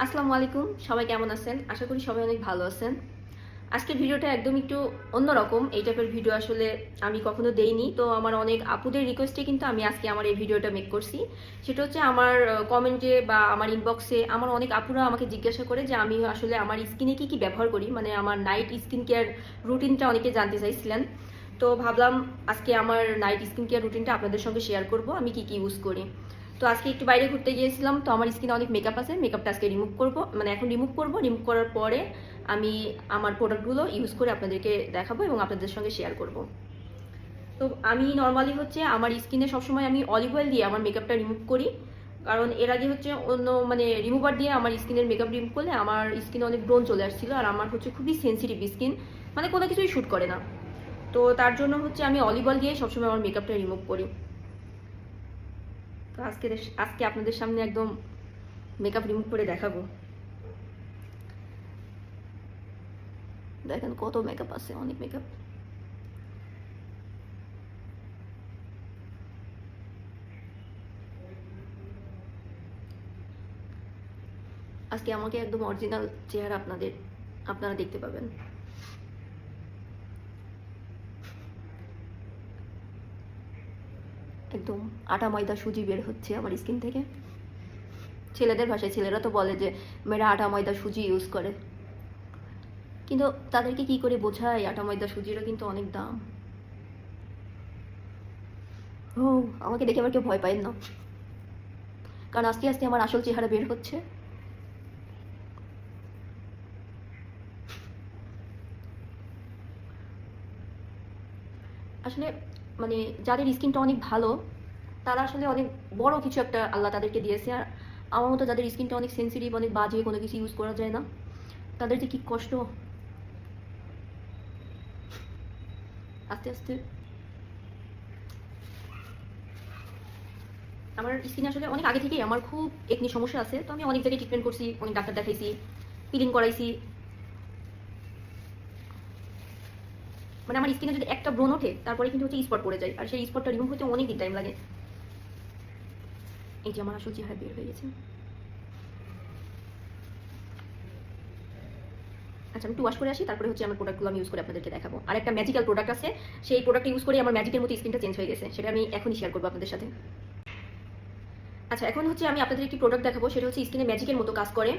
আসসালামু আলাইকুম, সবাই কেমন আছেন? আশা করি সবাই অনেক ভালো আছেন। আজকের ভিডিওটা একদম একটু অন্যরকম। এই টাইপের ভিডিও আসলে আমি কখনো দেইনি। তো আমার অনেক আপুদের রিকোয়েস্টে কিন্তু আমি আজকে আমার এই ভিডিওটা মেক করছি। সেটা হচ্ছে আমার কমেন্টে বা আমার ইনবক্সে আমার অনেক আপুরা আমাকে জিজ্ঞাসা করে যে আমি আসলে আমার স্কিনে কি ব্যবহার করি, মানে আমার নাইট স্কিন কেয়ার রুটিনটা অনেকে জানতে চাইছিলেন। তো ভাবলাম আজকে আমার নাইট স্কিন কেয়ার রুটিনটা আপনাদের সঙ্গে শেয়ার করব, আমি কি ইউজ করি। তো আজকে একটু বাইরে ঘুরতে গিয়েছিলাম, তো আমার স্কিনে অনেক মেকআপ আছে, মেকআপটা আজকে রিমুভ করব, মানে এখন রিমুভ করব। রিমুভ করার পরে আমি আমার প্রোডাক্টগুলো ইউজ করে আপনাদেরকে দেখাবো এবং আপনাদের সঙ্গে শেয়ার করব। তো আমি নর্মালি হচ্ছে আমার স্কিনে সবসময় আমি অলিভ অয়েল দিয়ে আমার মেকআপটা রিমুভ করি, কারণ এর আগে হচ্ছে অন্য মানে রিমুভার দিয়ে আমার স্কিনের মেকআপ রিমুভ করলে আমার স্কিনে অনেক ব্রণ চলে আসছিল, আর আমার হচ্ছে খুবই সেন্সিটিভ স্কিন, মানে কোনো কিছুই শ্যুট করে না। তো তার জন্য হচ্ছে আমি অলিভ অয়েল দিয়ে সবসময় আমার মেকআপটা রিমুভ করি। তো আজকে আজকে আপনাদের সামনে একদম মেকআপ রিমুভ করে দেখাবো। দেখেন কত মেকআপ আছে, অনেক মেকআপ। আজকে আমাকে একদম অরিজিনাল চেহারা আপনারা দেখতে পাবেন। একদম আটা ময়দা সুজি বের হচ্ছে আমার স্কিন থেকে। ছেলেদের ভাষায় ছেলেরা তো বলে যে মেয়েরা আটা ময়দা সুজি ইউজ করে, কিন্তু তাদেরকে কি করে বোঝায় আটা ময়দা সুজিরও কিন্তু অনেক দাম। ও, আমাকে দেখে আবার কেউ ভয় পায় না, কারণ আস্তে আস্তে আমার আসল চেহারা বের হচ্ছে। আসলে মানে যাদের স্কিনটা অনেক ভালো তারা আসলে অনেক বড় কিছু একটা আল্লাহ তাদেরকে দিয়েছে, আর আমার মতো যাদের স্কিনটা অনেক সেন্সিটিভ, অনেক বাজে, কোনো কিছু ইউজ করা যায় না, তাদের যে কি কষ্ট। আস্তে আস্তে আমার স্কিন আসলে অনেক আগে থেকেই আমার খুব একনি সমস্যা আছে, তো আমি অনেক জায়গায় ট্রিটমেন্ট করছি, অনেক ডাক্তার দেখাইছি, পিলিং করাইছি। মানে আমার স্কিনে যদি একটা ব্রণ ওঠে তারপরে কিন্তু হচ্ছে স্পট পড়ে যায়, আর সেই স্পটটা রিমুভ হতে অনেক দিন টাইম লাগে। এই যে আমার আসল চেহারা বের হয়ে গেছে। আচ্ছা, আমি একটু ওয়াশ করে আসি, তারপরে হচ্ছে আমার প্রোডাক্টগুলো আমি ইউজ করে আপনাদেরকে দেখাবো। আর একটা ম্যাজিক্যাল প্রোডাক্ট আছে, সেই প্রোডাক্ট ইউজ করে আমার ম্যাজিকের মতো স্কিনটা চেঞ্জ হয়ে গেছে, সেটা আমি এখনই শেয়ার করবো আপনাদের সাথে। আচ্ছা, এখন হচ্ছে আমি আপনাদের একটি প্রোডাক্ট দেখাবো, সেটা হচ্ছে স্কিনে ম্যাজিকের মতো কাজ করে।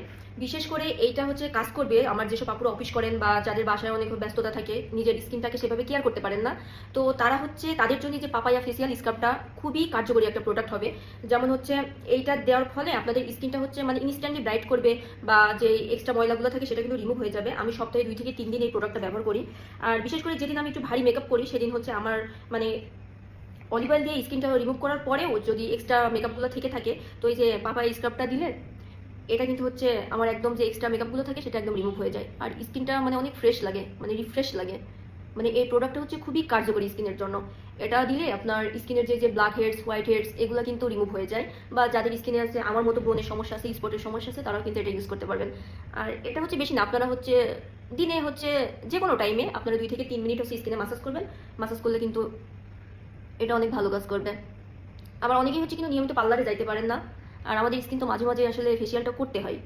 বিশেষ করে এইটা হচ্ছে কাজ করবে আমার যেসব আপুরা অফিস করেন বা যাদের বাসায় অনেক ব্যস্ততা থাকে, নিজের স্কিনটাকে সেভাবে কেয়ার করতে পারেন না। তো তারা হচ্ছে তাদের জন্য যে পাপায়া ফেসিয়াল স্ক্রাবটা খুবই কার্যকরী একটা প্রোডাক্ট হবে। যেমন হচ্ছে এইটা দেওয়ার ফলে আপনাদের স্কিনটা হচ্ছে মানে ইনস্ট্যান্টলি ব্রাইট করবে, বা যে এক্সট্রা ময়লাগুলো থাকে সেটা কিন্তু রিমুভ হয়ে যাবে। আমি সপ্তাহে 2 থেকে 3 দিন এই প্রোডাক্টটা ব্যবহার করি। আর বিশেষ করে যেদিন আমি একটু ভারী মেকআপ করি সেদিন হচ্ছে আমার মানে অলিভ অয়েল দিয়ে স্কিনটা রিমুভ করার পরেও যদি এক্সট্রা মেকআপগুলো থেকে থাকে, তো এই যে পাপায়া স্ক্রাবটা দিলে এটা কিন্তু হচ্ছে আমার একদম যে এক্সট্রা মেকআপগুলো থাকে সেটা একদম রিমুভ হয়ে যায়, আর স্কিনটা মানে অনেক ফ্রেশ লাগে, মানে রিফ্রেশ লাগে। মানে এই প্রোডাক্টটা হচ্ছে খুবই কার্যকরী স্কিনের জন্য। এটা দিলে আপনার স্কিনের যে ব্ল্যাক হেডস, হোয়াইট হেডস, এগুলো কিন্তু রিমুভ হয়ে যায়। বা যাদের স্কিনে আছে আমার মতো ব্রণের সমস্যা আছে, স্পটের সমস্যা আছে, তারাও কিন্তু এটা ইউজ করতে পারবেন। আর এটা হচ্ছে বেশি না, আপনারা হচ্ছে দিনে হচ্ছে যে কোনো টাইমে আপনারা 2 থেকে 3 মিনিট হচ্ছে স্কিনে মাসাজ করবেন। মাসাজ করলে কিন্তু এটা অনেক ভালো কাজ করবে। আবার অনেকেই হচ্ছে কিন্তু নিয়মিত পার্লারে যাইতে পারেন না, আর আমাদের স্কিন তো মাঝে মাঝে আসলে ফেসিয়ালটা করতে হয়।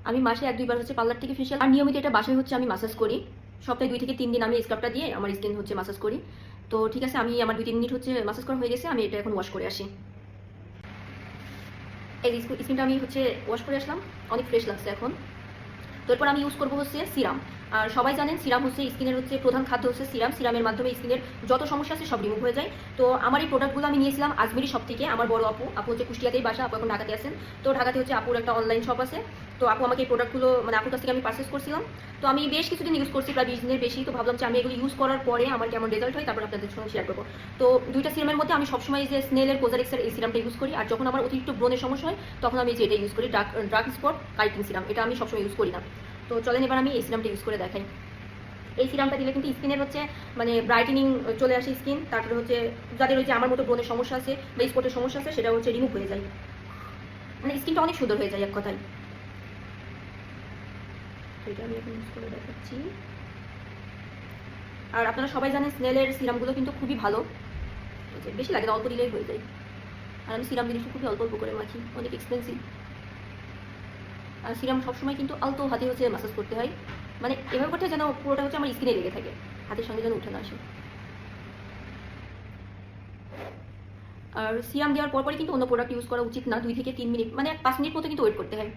আমি মাসে 1-2 বার হচ্ছে পার্লার থেকে ফেসিয়াল, আর নিয়মিত এটা বাসায় হচ্ছে আমি মাসাজ করি। সপ্তাহে 2 থেকে 3 দিন আমি স্ক্রাবটা দিয়ে আমার স্কিন হচ্ছে মাসাজ করি। তো ঠিক আছে, আমি আমার 2-3 মিনিট হচ্ছে মাসাজ করা হয়ে গেছে, আমি এটা এখন ওয়াশ করে আসি। এই স্কিনটা আমি হচ্ছে ওয়াশ করে আসলাম, অনেক ফ্রেশ লাগছে এখন। তো এরপর আমি ইউজ করবো হচ্ছে সিরাম। আর সবাই জানেন সিরাম হচ্ছে স্কিনের হচ্ছে প্রধান খাদ্য হচ্ছে সিরাম। সিরামের মাধ্যমে স্কিনের যত সমস্যা আছে সব রিমুভ হয়ে যায়। তো আমার এই প্রোডাক্টগুলো আমি নিয়েছিলাম আজমেরি শপ থেকে। আমার বড় আপু হচ্ছে কুষ্টিয়াতেই বাসা, আপু এখন ঢাকাতে আছেন। তো ঢাকাতে হচ্ছে আপুর একটা অনলাইন শপ আছে। তো আপু আমাকে এই প্রোডাক্টগুলো মানে আপুর কাছ থেকে আমি পারচেস করছিলাম। তো আমি বেশ কিছুদিন ইউজ করছি, প্রায় 20 দিনের বেশি। তো ভাবলাম যে আমি এগুলো ইউজ করার পরে আমার কেমন রেজাল্ট হয় তারপর আপনাদের সঙ্গে শেয়ার করবো। তো 2টা সিরামের মধ্যে আমি সবসময় যে স্নেলের কোজারিক্সের এই সিরামটা ইউজ করি, আর যখন আমার অতিরিক্ত ব্রণের সমস্যা হয় তখন আমি যেটা ইউজ করি ড্রাগ স্পট কাইটিং সিরাম, এটা আমি সবসময় ইউজ করি না। তো চলেন এবার আমি এই সিরামটা ইউজ করে দেখাই। এই সিরামটা দিলে কিন্তু স্কিনের হচ্ছে মানে ব্রাইটেনিং চলে আসে স্কিন, তারপরে হচ্ছে যাদের ওই যে আমার মতো ব্রণের সমস্যা আছে বা স্পটের সমস্যা আছে সেটা হচ্ছে রিমুভ হয়ে যায়, মানে স্কিনটা অনেক সুন্দর হয়ে যায় এক কথায়। এটা আমি এখন ইউজ করে দেখাচ্ছি। আর আপনারা সবাই জানেন স্নেলের সিরামগুলো কিন্তু খুবই ভালো, বেশি লাগে না, অল্প দিলেই হয়ে যায়। আর আমি সিরাম জিনিসটা খুবই অল্প অল্প করে মাখি, অনেক এক্সপেন্সিভ। আর সিরাম সবসময় কিন্তু আলতো হাতে হচ্ছে ম্যাসাজ করতে হয়, মানে এভাবে করতে হয় যেন পুরোটা হচ্ছে আমার স্কিনে লেগে থাকে, হাতের সঙ্গে যেন উঠে না আসে। আর সিরাম দেওয়ার পরপরই কিন্তু অন্য প্রোডাক্ট ইউজ করা উচিত না, 2 থেকে 3 মিনিট মানে 5 মিনিট মতো কিন্তু ওয়েট করতে হয়,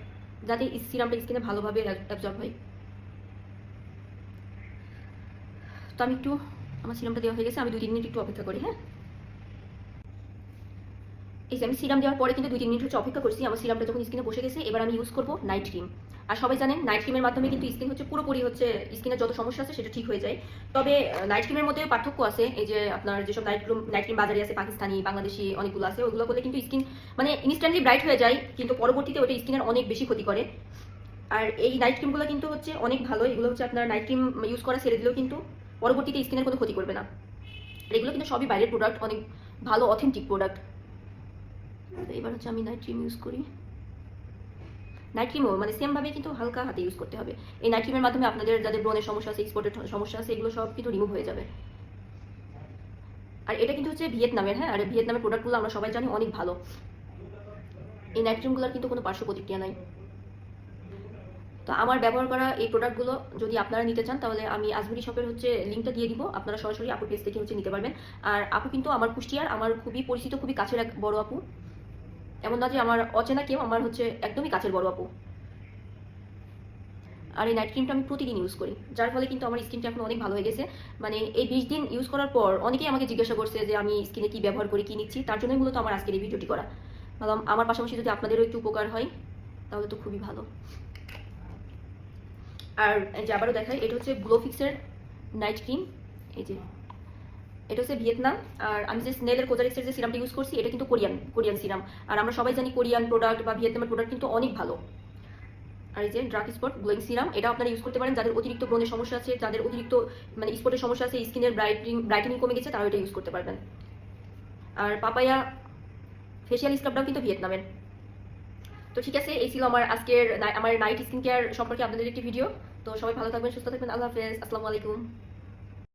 যাতে সিরামটা স্কিনে ভালোভাবে অ্যাবজর্ব হয়। তো আমি একটু, আমার সিরামটা দেওয়া হয়ে গেছে, আমি 2-3 মিনিট একটু অপেক্ষা করি। হ্যাঁ, এই যে আমি সিরাম দেওয়ার পরে কিন্তু 2-3 মিনিট হচ্ছে অপেক্ষা করছি, আমার সিরামটা যখন স্কিনে বসে গেছে, এবার আমি ইউজ করব নাইট ক্রিম। আর সবাই জানেন নাইট ক্রিমের মাধ্যমে কিন্তু স্কিন হচ্ছে পুরোপুরি হচ্ছে স্কিনের যত সমস্যা আছে সেটা ঠিক হয়ে যায়। তবে নাইট ক্রিমের মধ্যে পার্থক্য আছে, এই যে আপনার যেসব নাইট ক্রিম বাজারে আছে, পাকিস্তানি, বাংলাদেশি অনেকগুলো আছে, ওইগুলো করলে কিন্তু স্কিন মানে ইনস্ট্যান্টলি ব্রাইট হয়ে যায়, কিন্তু পরবর্তীতে ওটা স্কিনের অনেক বেশি ক্ষতি করে। আর এই নাইট ক্রিমগুলো কিন্তু হচ্ছে অনেক ভালো, এগুলো হচ্ছে আপনার নাইট ক্রিম ইউজ করা ছেড়ে দিলেও কিন্তু পরবর্তীতে স্কিনের কোনো ক্ষতি করবে না। এগুলো কিন্তু সবই বাইরের প্রোডাক্ট, অনেক ভালো অথেন্টিক প্রোডাক্ট। এবার হচ্ছে আমি নাইট ক্রিম ইউজ করি। নাইট ক্রিমও মানে সেমভাবে কিন্তু হালকা হাতে ইউজ করতে হবে। এই নাইট ক্রিমের মাধ্যমে আপনাদের যাদের ব্রণের সমস্যা আছে, এক্সপোর্টের সমস্যা আছে, এগুলো সব কিন্তু রিমুভ হয়ে যাবে। আর এটা কিন্তু হচ্ছে ভিয়েতনামের। হ্যাঁ, আর ভিয়েতনামের প্রোডাক্টগুলো আমরা সবাই জানি অনেক ভালো। এই নাইট ক্রিমগুলোর কিন্তু কোনো পার্শ্ব প্রতিক্রিয়া নাই। তো আমার ব্যবহার করা এই প্রোডাক্টগুলো যদি আপনারা নিতে চান, তাহলে আমি আজমেরি শপের হচ্ছে লিঙ্কটা দিয়ে দিব, আপনারা সরাসরি আপুর পেজ থেকে হচ্ছে নিতে পারবেন। আর আপু কিন্তু আমার কুষ্টিয়ার, আমার খুবই পরিচিত, খুবই কাছের এক বড় আপু, এমন না যে আমার অচেনা কেউ, আমার হচ্ছে একদমই কাছের বড় আপু। আর এই নাইট ক্রিমটা আমি প্রতিদিন ইউজ করি, যার ফলে কিন্তু আমার স্কিনটা এখন অনেক ভালো হয়ে গেছে। মানে এই 20 দিন ইউজ করার পর অনেকেই আমাকে জিজ্ঞাসা করছে যে আমি স্কিনে কি ব্যবহার করি, কি নিচ্ছি, তার জন্যই মূলত আমার আজকের এই ভিডিওটি করা। ভাবলাম আমার পাশাপাশি যদি আপনাদেরও একটু উপকার হয় তাহলে তো খুবই ভালো। আর এই যে আবারও দেখাই, এটা হচ্ছে গ্লোফিক্সের নাইট ক্রিম। এই যে এটা হচ্ছে ভিয়েতনাম। আর আমি যে স্নেলের কোজারিক্সের যে সিরামটা ইউজ করছি, এটা কিন্তু কোরিয়ান সিরাম। আর আমরা সবাই জানি কোরিয়ান প্রোডাক্ট বা ভিয়েতনামের প্রোডাক্ট কিন্তু অনেক ভালো। আর এই যে ড্রাক স্পট গ্লোয়িং সিরাম, এটা আপনারা ইউজ করতে পারেন যাদের অতিরিক্ত ব্রণের সমস্যা আছে, যাদের অতিরিক্ত মানে স্পটের সমস্যা আছে, স্কিনের ব্রাইটেনিং কমে গেছে, তারা এটা ইউজ করতে পারবেন। আর পাপায়া ফেশিয়াল স্ক্রাবটাও কিন্তু ভিয়েতনামের। তো ঠিক আছে, এই ছিল আমার আজকের আমার নাইট স্কিন কেয়ার সম্পর্কে আপনাদের একটি ভিডিও। তো সবাই ভালো থাকবেন, সুস্থ থাকবেন, আল্লাহ হাফেজ, আসসালামু আলাইকুম।